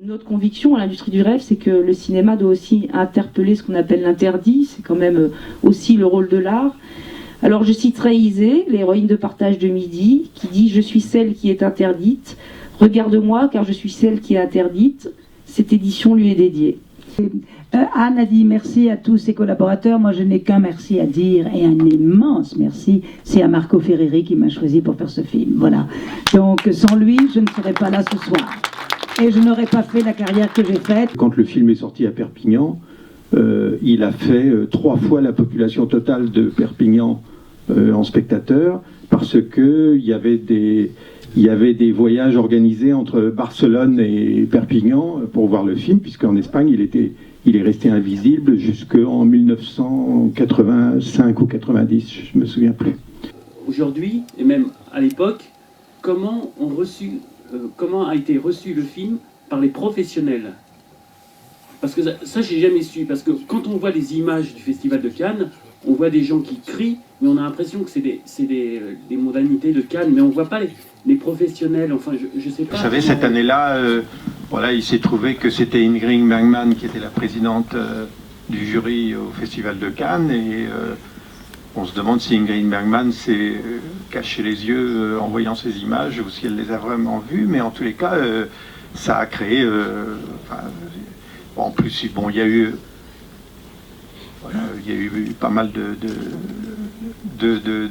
Notre conviction à l'industrie du rêve, c'est que le cinéma doit aussi interpeller ce qu'on appelle l'interdit. C'est quand même aussi le rôle de l'art. Alors je citerai Isée, l'héroïne de Partage de Midi, qui dit « Je suis celle qui est interdite. Regarde-moi, car je suis celle qui est interdite. » Cette édition lui est dédiée. Anne a dit merci à tous ses collaborateurs. Moi, je n'ai qu'un merci à dire, et un immense merci. C'est à Marco Ferreri qui m'a choisi pour faire ce film. Voilà. Donc, sans lui, je ne serais pas là ce soir. Et je n'aurais pas fait la carrière que j'ai faite. Quand le film est sorti à Perpignan, il a fait 3 fois la population totale de Perpignan en spectateurs, parce qu'il y avait des voyages organisés entre Barcelone et Perpignan pour voir le film, puisqu'en Espagne, il est resté invisible jusqu'en 1985 ou 90, je me souviens plus. Aujourd'hui, et même à l'époque, comment a été reçu le film par les professionnels? Parce que ça j'ai jamais su, parce que quand on voit les images du Festival de Cannes, on voit des gens qui crient, mais on a l'impression que c'est des mondanités de Cannes, mais on voit pas les professionnels, enfin je sais pas. Vous savez, cette année-là, voilà, il s'est trouvé que c'était Ingrid Bergman qui était la présidente du jury au Festival de Cannes, et on se demande si Ingrid Bergman s'est caché les yeux en voyant ces images, ou si elle les a vraiment vues, mais en tous les cas, ça a créé... en plus, bon, il y a eu pas mal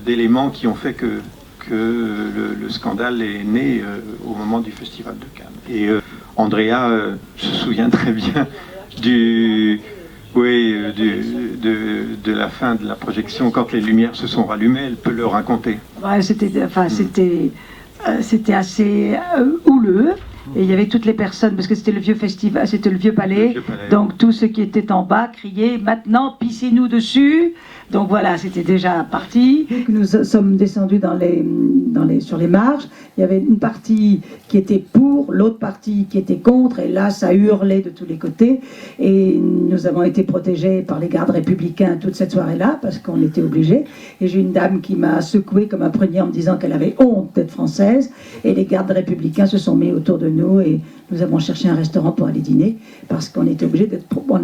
d'éléments qui ont fait que le scandale est né au moment du Festival de Cannes. Et Andrea se souvient très bien de la fin de la projection, quand les lumières se sont rallumées. Elle peut le raconter. Ouais, c'était assez houleux. Et il y avait toutes les personnes, parce que c'était le vieux festival, c'était le vieux palais, donc tous ceux qui étaient en bas criaient « Maintenant, pissez-nous dessus !» Donc voilà, c'était déjà parti. Nous sommes descendus sur les marches. Il y avait une partie qui était pour, l'autre partie qui était contre, et là, ça hurlait de tous les côtés. Et nous avons été protégés par les gardes républicains toute cette soirée-là, parce qu'on était obligés. Et j'ai une dame qui m'a secoué comme un prunier en me disant qu'elle avait honte d'être française. Et les gardes républicains se sont mis autour de nous, et nous avons cherché un restaurant pour aller dîner, parce qu'on était obligés on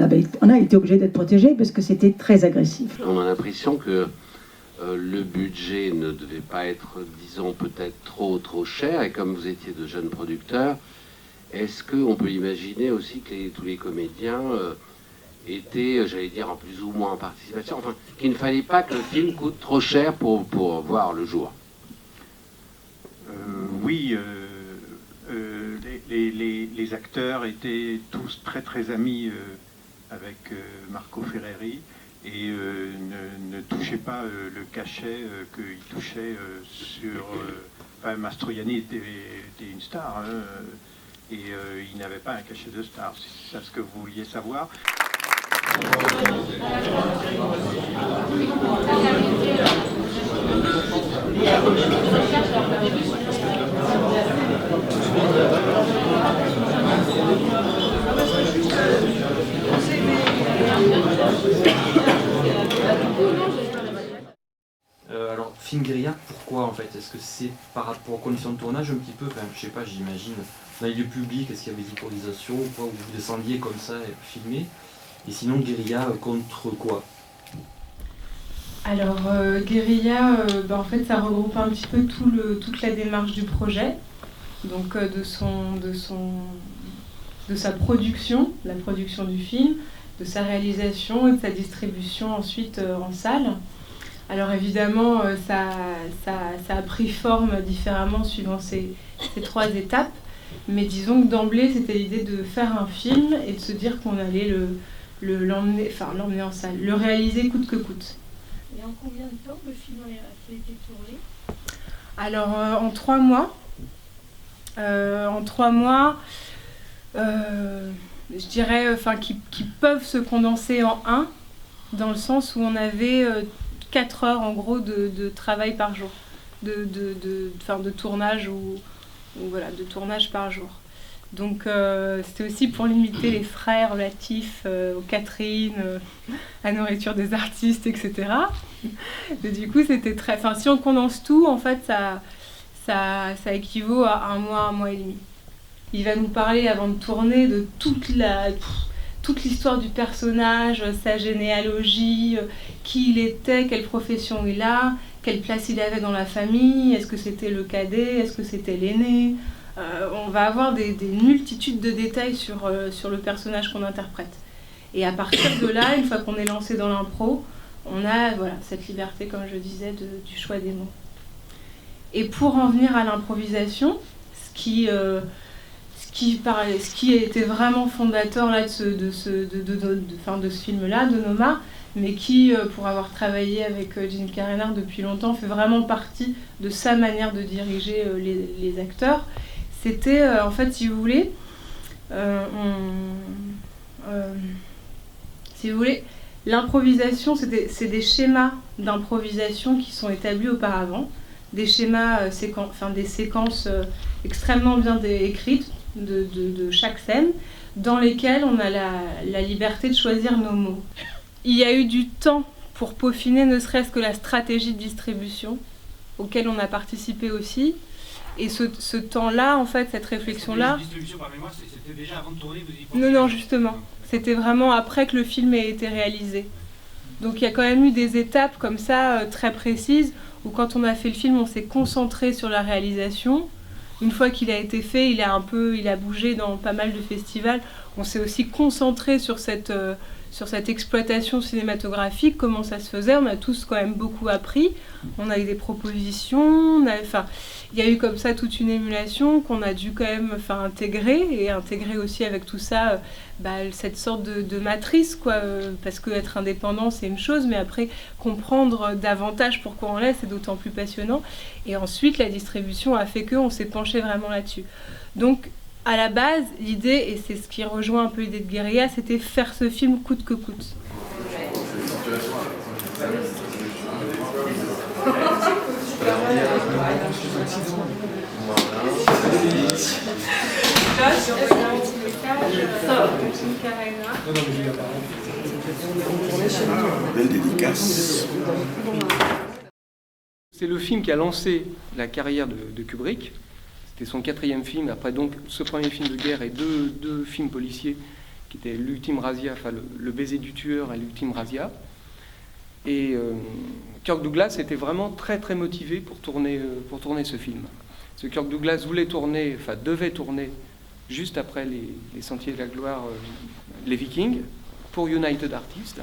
a été obligés d'être protégés, parce que c'était très agressif. On a l'impression que le budget ne devait pas être, disons, peut-être trop cher, et comme vous étiez de jeunes producteurs, est-ce qu'on peut imaginer aussi que tous les comédiens étaient, j'allais dire, en plus ou moins en participation, enfin, qu'il ne fallait pas que le film coûte trop cher pour voir le jour? Oui, les acteurs étaient tous très amis avec Marco Ferreri, et ne touchaient pas le cachet qu'il touchait sur... Mastroianni était une star, hein, et il n'avait pas un cachet de star, si c'est ce que vous vouliez savoir. Alors, film guérilla, pourquoi en fait? Est-ce que c'est par rapport aux conditions de tournage un petit peu? Enfin, je sais pas, j'imagine. Dans les lieux publics, est-ce qu'il y avait des autorisations ou quoi, où vous descendiez comme ça et filmez? Et sinon, guérilla contre quoi? Alors, guérilla, en fait, ça regroupe un petit peu toute la démarche du projet. Donc, de sa production, la production du film, de sa réalisation et de sa distribution ensuite en salle. Alors évidemment, ça a pris forme différemment suivant ces 3 étapes, mais disons que d'emblée, c'était l'idée de faire un film et de se dire qu'on allait l'emmener en salle, le réaliser coûte que coûte. Et en combien de temps le film a été tourné? Alors en 3 mois. Je dirais qui peuvent se condenser en un, dans le sens où on avait 4 heures en gros de travail par jour, de tournage de tournage par jour. Donc c'était aussi pour limiter les frais relatifs aux catering, à la nourriture des artistes, etc. Et du coup c'était si on condense tout, en fait ça équivaut à un mois et demi. Il va nous parler avant de tourner de toute l'histoire du personnage, sa généalogie, qui il était, quelle profession il a, quelle place il avait dans la famille, est-ce que c'était le cadet, est-ce que c'était l'aîné. On va avoir des multitudes de détails sur le personnage qu'on interprète. Et à partir de là, une fois qu'on est lancé dans l'impro, on a cette liberté, comme je disais, du choix des mots. Et pour en venir à l'improvisation, ce qui était vraiment fondateur là, de ce film-là, de Noma, mais qui, pour avoir travaillé avec Gene Karainer depuis longtemps, fait vraiment partie de sa manière de diriger les acteurs. C'était, en fait, si vous voulez, l'improvisation, c'est des schémas d'improvisation qui sont établis auparavant, des schémas, des séquences extrêmement bien écrites de chaque scène, dans lesquelles on a la liberté de choisir nos mots. Il y a eu du temps pour peaufiner ne serait-ce que la stratégie de distribution, auquel on a participé aussi. Et ce temps-là, en fait, cette réflexion-là... La distribution par mémoire, c'était déjà avant de tourner, vous y pensez? Non, justement. C'était vraiment après que le film ait été réalisé. Donc il y a quand même eu des étapes comme ça, très précises, où quand on a fait le film, on s'est concentré sur la réalisation. Une fois qu'il a été fait, il a bougé dans pas mal de festivals. On s'est aussi concentré sur cette exploitation cinématographique, comment ça se faisait. On a tous quand même beaucoup appris. On a eu des propositions. Il y a eu comme ça toute une émulation qu'on a dû quand même intégrer, et intégrer aussi avec tout ça cette sorte de matrice, quoi. Parce qu'être indépendant, c'est une chose, mais après, comprendre davantage pourquoi on l'est, c'est d'autant plus passionnant. Et ensuite, la distribution a fait qu'on s'est penché vraiment là-dessus. Donc, à la base, l'idée, et c'est ce qui rejoint un peu l'idée de Guérilla, c'était faire ce film coûte que coûte. Belle dédicace. C'est le film qui a lancé la carrière de Kubrick. C'était son 4e film, après donc ce premier film de guerre et deux films policiers qui étaient L'Ultime Razzia, le baiser du tueur et L'Ultime Razzia. Et Kirk Douglas était vraiment très très motivé pour tourner ce film. Parce que Kirk Douglas devait tourner juste après les Sentiers de la Gloire, les Vikings, pour United Artists.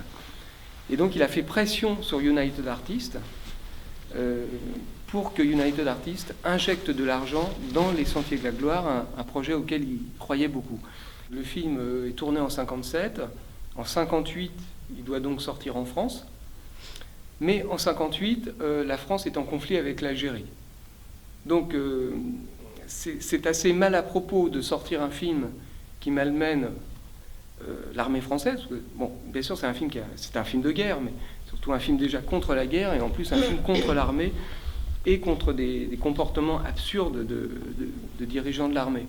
Et donc il a fait pression sur United Artists pour que United Artists injecte de l'argent dans les Sentiers de la Gloire, un projet auquel il croyait beaucoup. Le film est tourné en 1957. En 1958, il doit donc sortir en France. Mais en 1958, la France est en conflit avec l'Algérie. Donc c'est assez mal à propos de sortir un film qui malmène l'armée française. Bon, bien sûr, c'est un film de guerre, mais surtout un film déjà contre la guerre, et en plus un film contre l'armée et contre des comportements absurdes de dirigeants de l'armée.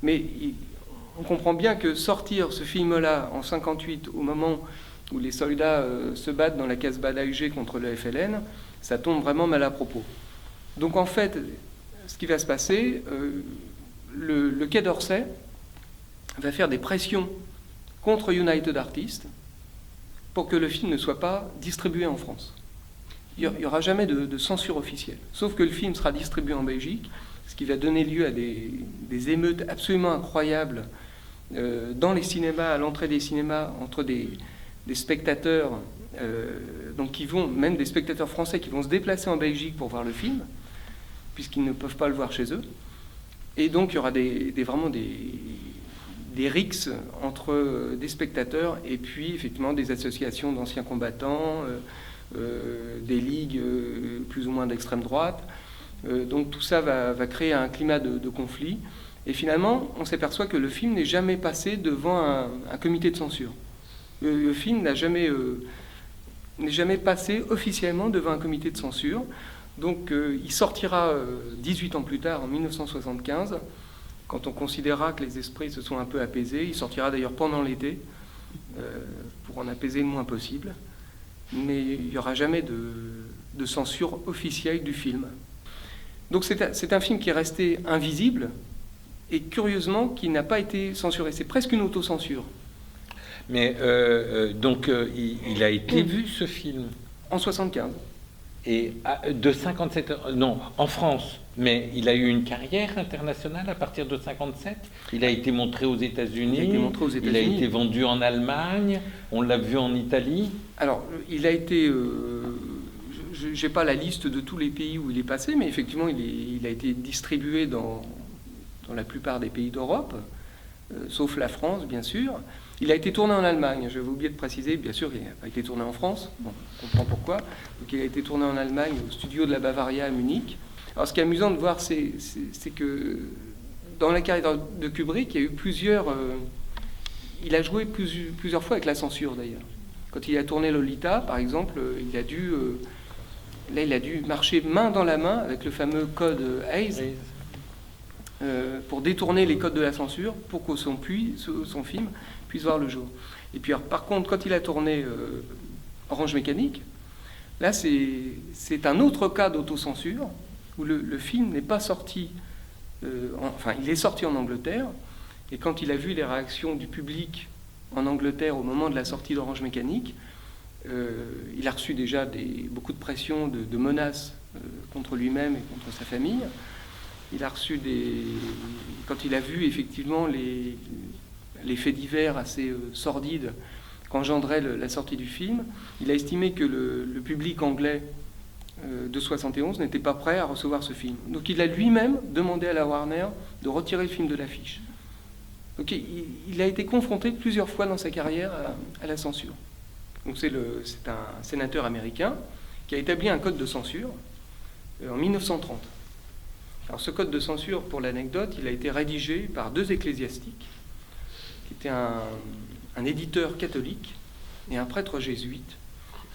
Mais on comprend bien que sortir ce film-là en 1958, au moment où les soldats se battent dans la Casbah d'Alger contre le FLN, ça tombe vraiment mal à propos. Donc en fait, ce qui va se passer, le Quai d'Orsay va faire des pressions contre United Artists pour que le film ne soit pas distribué en France. Il n'y aura jamais de censure officielle, sauf que le film sera distribué en Belgique, ce qui va donner lieu à des émeutes absolument incroyables dans les cinémas, à l'entrée des cinémas, entre des spectateurs, même des spectateurs français qui vont se déplacer en Belgique pour voir le film, puisqu'ils ne peuvent pas le voir chez eux. Et donc il y aura vraiment des rixes entre des spectateurs et puis effectivement des associations d'anciens combattants, des ligues plus ou moins d'extrême droite. Donc tout ça va créer un climat de conflit. Et finalement, on s'aperçoit que le film n'est jamais passé devant un comité de censure. Le film n'est jamais passé officiellement devant un comité de censure. Donc il sortira 18 ans plus tard, en 1975, quand on considérera que les esprits se sont un peu apaisés. Il sortira d'ailleurs pendant l'été, pour en apaiser le moins possible. Mais il n'y aura jamais de censure officielle du film. Donc c'est un film qui est resté invisible, et curieusement qui n'a pas été censuré. C'est presque une autocensure. Mais donc il a été vu ce film en 75. Et de 57, non, en France. Mais il a eu une carrière internationale à partir de 57. Il a été montré aux États-Unis. Il a été vendu en Allemagne. On l'a vu en Italie. Alors, il a été. Je n'ai pas la liste de tous les pays où il est passé, mais effectivement, il a été distribué dans la plupart des pays d'Europe, sauf la France, bien sûr. Il a été tourné en Allemagne. J'avais oublié de préciser, bien sûr, il n'a pas été tourné en France. Bon, on comprend pourquoi. Donc, il a été tourné en Allemagne, au studio de la Bavaria à Munich. Alors, ce qui est amusant de voir, c'est que dans la carrière de Kubrick, il y a eu plusieurs. Il a joué plusieurs fois avec la censure, d'ailleurs. Quand il a tourné Lolita, par exemple, il a dû marcher main dans la main avec le fameux code Hays pour détourner les codes de la censure pour que son film puisse voir le jour. Et puis, alors, par contre, quand il a tourné Orange Mécanique, là, c'est un autre cas d'autocensure où le film n'est pas sorti, il est sorti en Angleterre, et quand il a vu les réactions du public en Angleterre au moment de la sortie d'Orange Mécanique, il a reçu déjà beaucoup de pression, de menaces contre lui-même et contre sa famille. Il a reçu quand il a vu effectivement les faits divers assez sordides qu'engendrait la sortie du film, il a estimé que le public anglais de 71 n'était pas prêt à recevoir ce film. Donc il a lui-même demandé à la Warner de retirer le film de l'affiche. Donc il a été confronté plusieurs fois dans sa carrière à la censure. Donc c'est un sénateur américain qui a établi un code de censure en 1930. Alors ce code de censure, pour l'anecdote, il a été rédigé par deux ecclésiastiques, qui étaient un éditeur catholique et un prêtre jésuite,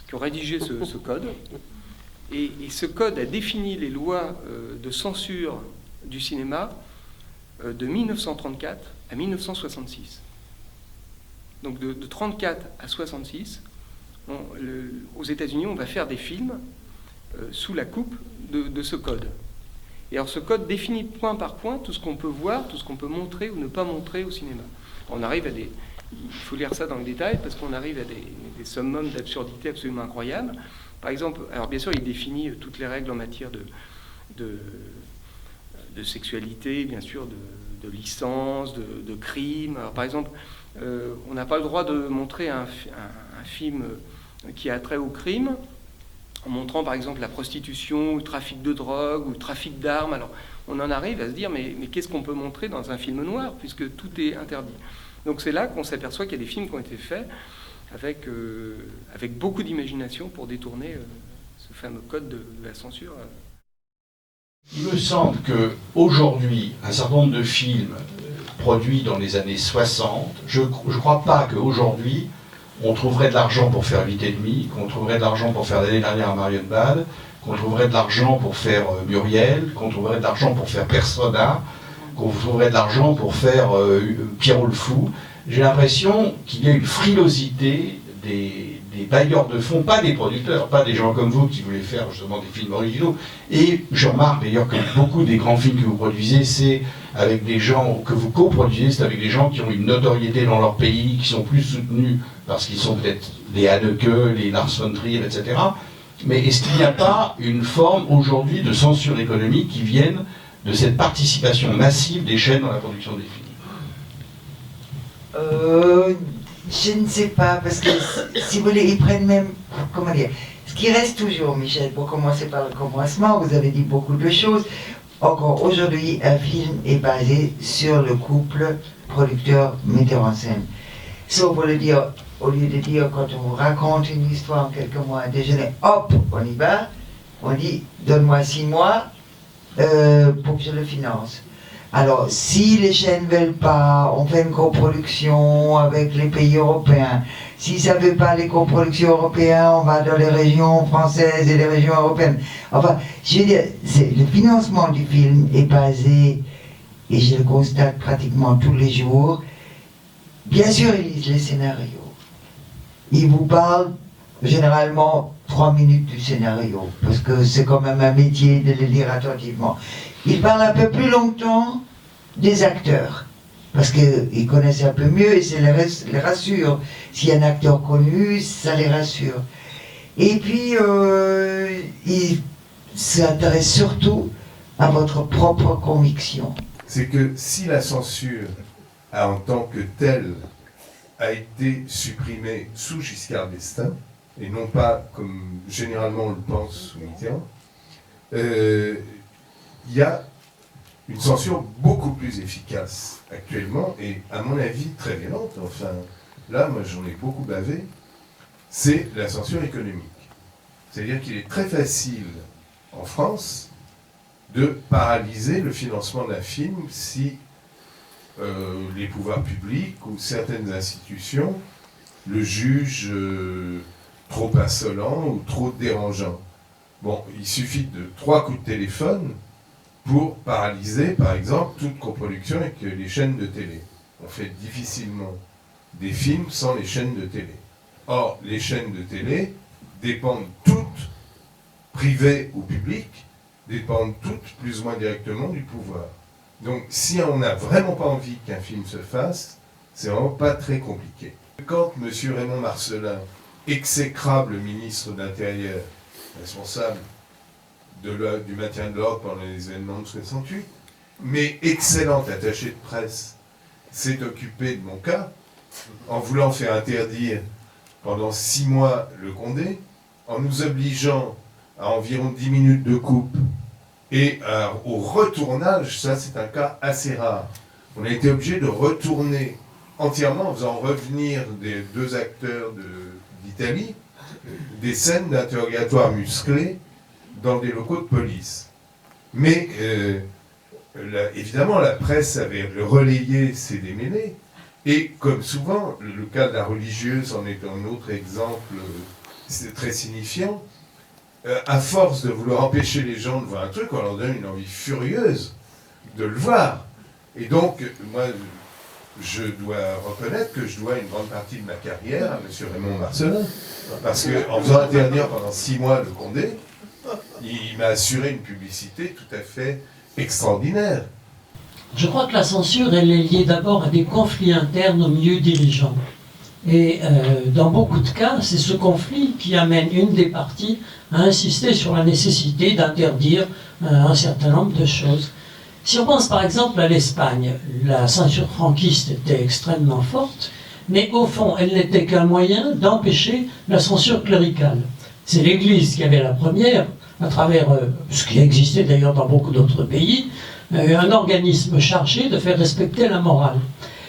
qui ont rédigé ce code. Et ce code a défini les lois de censure du cinéma de 1934 à 1966. Donc de 34 à 66, aux États-Unis, on va faire des films sous la coupe de ce code. Et alors ce code définit point par point tout ce qu'on peut voir, tout ce qu'on peut montrer ou ne pas montrer au cinéma. On arrive il faut lire ça dans le détail parce qu'on arrive à des summums d'absurdité absolument incroyables. Par exemple, alors bien sûr, il définit toutes les règles en matière de sexualité, bien sûr, de licence, de crime. Alors, par exemple, on n'a pas le droit de montrer un film qui a trait au crime en montrant, par exemple, la prostitution, le trafic de drogue ou le trafic d'armes. Alors, on en arrive à se dire, mais qu'est-ce qu'on peut montrer dans un film noir, puisque tout est interdit. Donc c'est là qu'on s'aperçoit qu'il y a des films qui ont été faits avec beaucoup d'imagination pour détourner ce fameux code de la censure. Il me semble qu'aujourd'hui, un certain nombre de films produits dans les années 60, je ne crois pas qu'aujourd'hui, on trouverait de l'argent pour faire 8,5, qu'on trouverait de l'argent pour faire l'année dernière à Marienbad, qu'on trouverait de l'argent pour faire Muriel, qu'on trouverait de l'argent pour faire Persona, qu'on trouverait de l'argent pour faire Pierrot le Fou. J'ai l'impression qu'il y a une frilosité des bailleurs de fonds, pas des producteurs, pas des gens comme vous qui voulaient faire justement des films originaux. Et je remarque d'ailleurs que beaucoup des grands films que vous produisez, c'est avec des gens que vous coproduisez, c'est avec des gens qui ont une notoriété dans leur pays, qui sont plus soutenus parce qu'ils sont peut-être les Haneke, les Lars von Trier, etc. Mais est-ce qu'il n'y a pas une forme aujourd'hui de censure économique qui vienne de cette participation massive des chaînes dans la production des films? Je ne sais pas, parce que si vous voulez, ils prennent même, comment dire, ce qui reste toujours, Michel, pour commencer par le commencement, vous avez dit beaucoup de choses. Encore aujourd'hui, un film est basé sur le couple producteur-metteur en scène. Sauf pour le dire, au lieu de dire, quand on raconte une histoire en quelques mois, un déjeuner, hop, on y va, on dit, donne-moi 6 mois pour que je le finance. Alors, si les chaînes ne veulent pas, on fait une coproduction avec les pays européens. Si ça ne veut pas les coproductions européennes, on va dans les régions françaises et les régions européennes. Enfin, je veux dire, le financement du film est basé, et je le constate pratiquement tous les jours, bien sûr, ils lisent les scénarios. Ils vous parlent généralement 3 minutes du scénario, parce que c'est quand même un métier de le lire attentivement. Ils parlent un peu plus longtemps des acteurs. Parce qu'ils connaissent un peu mieux et ça les rassure. S'il y a un acteur connu, ça les rassure. Et puis, ils s'intéressent surtout à votre propre conviction. C'est que si la censure, en tant que telle, a été supprimée sous Giscard d'Estaing, et non pas comme généralement on le pense sous Mitterrand, il y a une censure beaucoup plus efficace actuellement, et à mon avis très violente, enfin, là, moi j'en ai beaucoup bavé, c'est la censure économique. C'est-à-dire qu'il est très facile, en France, de paralyser le financement d'un film si les pouvoirs publics ou certaines institutions le jugent trop insolent ou trop dérangeant. Bon, il suffit de 3 coups de téléphone pour paralyser, par exemple, toute coproduction avec les chaînes de télé. On fait difficilement des films sans les chaînes de télé. Or, les chaînes de télé dépendent toutes, privées ou publiques, dépendent toutes plus ou moins directement du pouvoir. Donc, si on n'a vraiment pas envie qu'un film se fasse, c'est vraiment pas très compliqué. Quand M. Raymond Marcellin, exécrable ministre de l'Intérieur, responsable du maintien de l'ordre pendant les événements de 68, mais excellent attaché de presse, s'est occupé de mon cas, en voulant faire interdire pendant 6 mois le Condé, en nous obligeant à environ 10 minutes de coupe, et au retournage, ça c'est un cas assez rare. On a été obligé de retourner entièrement, en faisant revenir des 2 acteurs d'Italie, des scènes d'interrogatoire musclés dans des locaux de police. Mais évidemment, la presse avait relayé ces démêlés, et comme souvent, le cas de la religieuse en est un autre exemple très signifiant, à force de vouloir empêcher les gens de voir un truc, on leur donne une envie furieuse de le voir. Et donc, moi, je dois reconnaître que je dois une grande partie de ma carrière à M. Raymond Marcellin. Parce qu'en faisant interdire pendant 6 mois le Condé, il m'a assuré une publicité tout à fait extraordinaire. Je crois que la censure, elle est liée d'abord à des conflits internes au milieu dirigeant. Et dans beaucoup de cas, c'est ce conflit qui amène une des parties à insister sur la nécessité d'interdire un certain nombre de choses. Si on pense par exemple à l'Espagne, la censure franquiste était extrêmement forte, mais au fond, elle n'était qu'un moyen d'empêcher la censure cléricale. C'est l'Église qui avait la première, à travers ce qui existait d'ailleurs dans beaucoup d'autres pays, un organisme chargé de faire respecter la morale.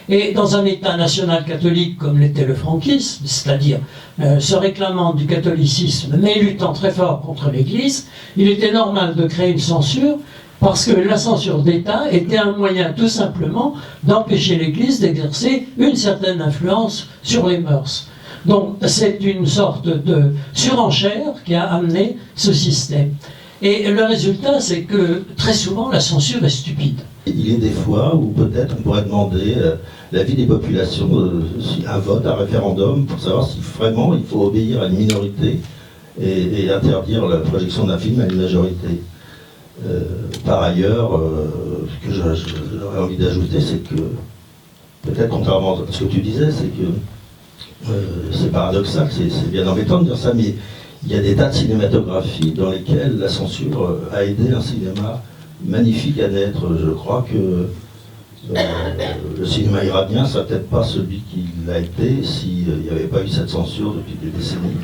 Et dans un État national catholique comme l'était le franquisme, c'est-à-dire se réclamant du catholicisme mais luttant très fort contre l'Église, il était normal de créer une censure parce que la censure d'État était un moyen tout simplement d'empêcher l'Église d'exercer une certaine influence sur les mœurs. Donc c'est une sorte de surenchère qui a amené ce système. Et le résultat, c'est que très souvent la censure est stupide. Il y a des fois où peut-être on pourrait demander l'avis des populations, un vote, un référendum, pour savoir si vraiment il faut obéir à une minorité et interdire la projection d'un film à une majorité. Par ailleurs, ce que j'aurais envie d'ajouter, c'est que, peut-être contrairement à ce que tu disais, c'est que c'est paradoxal, c'est bien embêtant de dire ça, mais il y a des tas de cinématographies dans lesquelles la censure a aidé un cinéma magnifique à naître. Je crois que le cinéma iranien ne serait peut-être pas celui qu'il a été s'il n'y avait pas eu cette censure depuis des décennies.